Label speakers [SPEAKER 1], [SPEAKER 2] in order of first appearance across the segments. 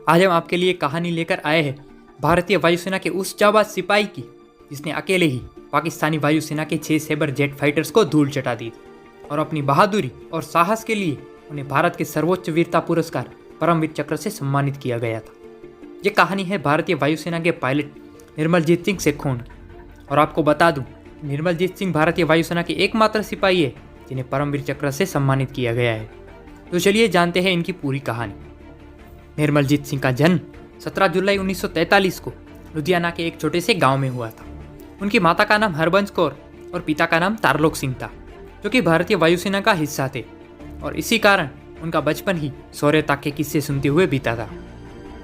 [SPEAKER 1] आज हम आपके लिए कहानी लेकर आए हैं भारतीय वायुसेना के उस जाबाज सिपाही की जिसने अकेले ही पाकिस्तानी वायुसेना के 6 सेबर जेट फाइटर्स को धूल चटा दी थी और अपनी बहादुरी और साहस के लिए उन्हें भारत के सर्वोच्च वीरता पुरस्कार परमवीर चक्र से सम्मानित किया गया था। ये कहानी है भारतीय वायुसेना के पायलट निर्मलजीत सिंह सेखोन की। और आपको बता दूं, निर्मलजीत सिंह भारतीय वायुसेना के एकमात्र सिपाही है जिन्हें परमवीर चक्र से सम्मानित किया गया है। तो चलिए जानते हैं इनकी पूरी कहानी। निर्मलजीत सिंह का जन्म 17 जुलाई 1943 को लुधियाना के एक छोटे से गांव में हुआ था। उनकी माता का नाम हरबंस कौर और पिता का नाम तारलोक सिंह था, जो कि भारतीय वायुसेना का हिस्सा थे और इसी कारण उनका बचपन ही शौर्यता के किस्से सुनते हुए बीता था।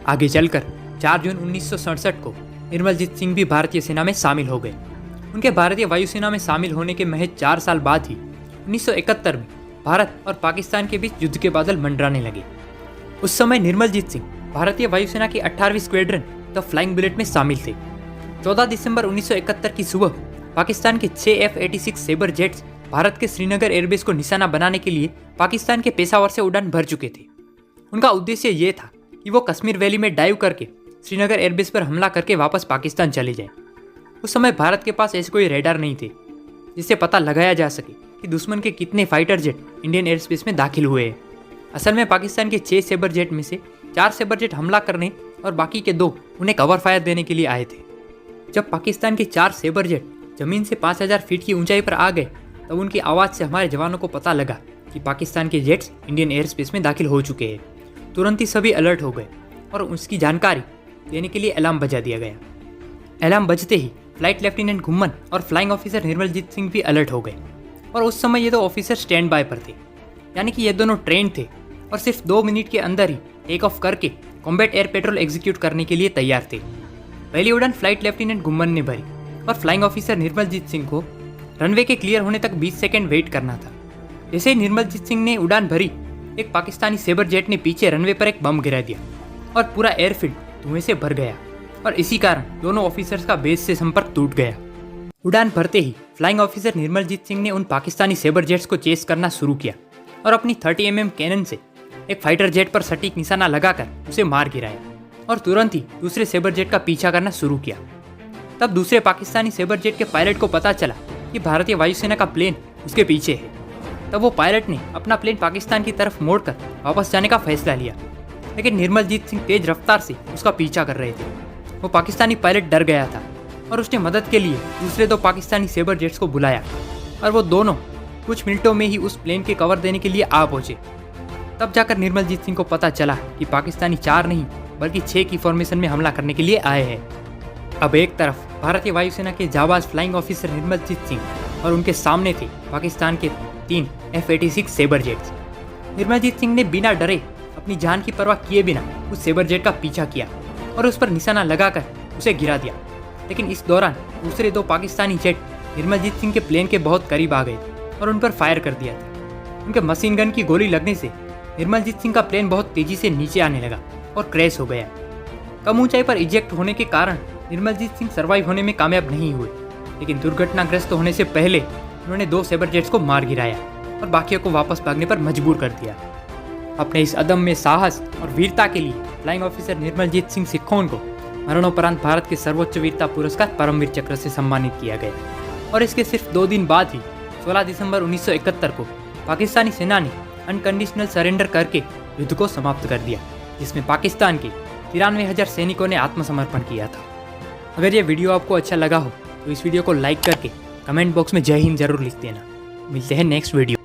[SPEAKER 1] आगे चलकर 4 जून 1967 को निर्मलजीत सिंह भी भारतीय सेना में शामिल हो गए। उनके भारतीय वायुसेना में शामिल होने के महज 4 साल बाद ही 1971 में भारत और पाकिस्तान के बीच युद्ध के बादल मंडराने लगे। उस समय निर्मलजीत सिंह भारतीय वायुसेना की 18वीं स्क्वाड्रन द फ्लाइंग बुलेट में शामिल थे। 14 दिसंबर 1971 की सुबह पाकिस्तान के 6 F-86 सेबर जेट्स भारत के श्रीनगर एयरबेस को निशाना बनाने के लिए पाकिस्तान के पेशावर से उड़ान भर चुके थे। उनका उद्देश्य ये था कि वो कश्मीर वैली में डाइव करके श्रीनगर एयरबेस पर हमला करके वापस पाकिस्तान चले जाएं। उस समय भारत के पास ऐसे कोई रेडार नहीं थे जिससे पता लगाया जा सके कि दुश्मन के कितने fighter jet Indian air space में दाखिल हुए हैं। असल में पाकिस्तान के 6 सेबर जेट में से 4 सेबर जेट हमला करने और बाकी के 2 उन्हें कवर फायर देने के लिए आए थे। जब पाकिस्तान के 4 सेबर जेट जमीन से 5000 फीट की ऊंचाई पर आ गए तब उनकी आवाज़ से हमारे जवानों को पता लगा कि पाकिस्तान के जेट्स इंडियन एयर स्पेस में दाखिल हो चुके हैं। तुरंत ही सभी अलर्ट हो गए और उसकी जानकारी देने के लिए अलार्म बजा दिया गया। अलार्म बजते ही फ्लाइट लेफ्टिनेंट घुम्मन और फ्लाइंग ऑफिसर निर्मलजीत सिंह भी अलर्ट हो गए और उस समय ये 2 ऑफिसर स्टैंड बाय पर थे, यानी कि ये दोनों ट्रेन थे और सिर्फ 2 मिनट के अंदर ही टेक ऑफ करके कॉम्बैट एयर पेट्रोल एग्जीक्यूट करने के लिए तैयार थे। पहली उड़ान फ्लाइट लेफ्टिनेंट घुम्मन ने भरी और फ्लाइंग ऑफिसर निर्मलजीत सिंह को रनवे के क्लियर होने तक 20 सेकंड वेट करना था। जैसे ही निर्मलजीत सिंह ने उड़ान भरी, एक पाकिस्तानी सेबर जेट ने पीछे रनवे पर एक बम गिरा दिया और पूरा एयरफील्ड धुएं से भर गया और इसी कारण दोनों ऑफिसर्स का बेस से संपर्क टूट गया। उड़ान भरते ही फ्लाइंग ऑफिसर निर्मलजीत सिंह ने उन पाकिस्तानी सेबर जेट्स को चेस करना शुरू किया और अपनी 30 mm कैनन से एक फाइटर जेट पर सटीक निशाना लगाकर उसे मार गिराया और तुरंत ही दूसरे सेबर जेट का पीछा करना शुरू किया। तब दूसरे पाकिस्तानी सेबर जेट के पायलट को पता चला कि भारतीय वायुसेना का प्लेन उसके पीछे है। तब वो पायलट ने अपना प्लेन पाकिस्तान की तरफ मोड़कर वापस जाने का फैसला लिया, लेकिन निर्मलजीत सिंह तेज रफ्तार से उसका पीछा कर रहे थे। वो पाकिस्तानी पायलट डर गया था और उसने मदद के लिए दूसरे 2 पाकिस्तानी सेबर जेट्स को बुलाया और वो दोनों कुछ मिनटों में ही उस प्लेन के कवर देने के लिए आ पहुंचे। तब जाकर निर्मलजीत सिंह को पता चला कि पाकिस्तानी 4 नहीं बल्कि 6 की फॉर्मेशन में हमला करने के लिए आए हैं। अब एक तरफ भारतीय वायुसेना के जाबाज फ्लाइंग ऑफिसर निर्मलजीत सिंह और उनके सामने थे पाकिस्तान के 3 F-86 sabre jets. Nirmaljit Singh ने बिना डरे अपनी जान की परवाह किए बिना उस सेबर जेट का पीछा किया और उस पर निशाना लगाकर उसे गिरा दिया। लेकिन इस दौरान दूसरे 2 पाकिस्तानी जेट निर्मलजीत सिंह के प्लेन के बहुत करीब आ गए और उन पर फायर कर दिया था। उनके मशीन गन की गोली लगने से निर्मलजीत सिंह का प्लेन बहुत तेजी से नीचे आने लगा और क्रैश हो गया। कम ऊंचाई पर इजेक्ट होने के कारण निर्मलजीत सिंह सर्वाइव होने में कामयाब नहीं हुए, लेकिन दुर्घटनाग्रस्त होने से पहले उन्होंने 2 सेबर जेट्स को मार गिराया और बाकियों को वापस भागने पर मजबूर कर दिया। अपने इस अदम्य साहस और वीरता के लिए फ्लाइंग ऑफिसर निर्मलजीत सिंह सेखोन को मरणोपरांत भारत के सर्वोच्च वीरता पुरस्कार परमवीर चक्र से सम्मानित किया गया और इसके सिर्फ 2 दिन बाद ही 16 दिसंबर 1971 को पाकिस्तानी सेना ने अनकंडीशनल सरेंडर करके युद्ध को समाप्त कर दिया, जिसमें पाकिस्तान के 93,000 सैनिकों ने आत्मसमर्पण किया था। अगर ये वीडियो आपको अच्छा लगा हो तो इस वीडियो को लाइक करके कमेंट बॉक्स में जय हिंद जरूर लिख देना। मिलते हैं नेक्स्ट वीडियो।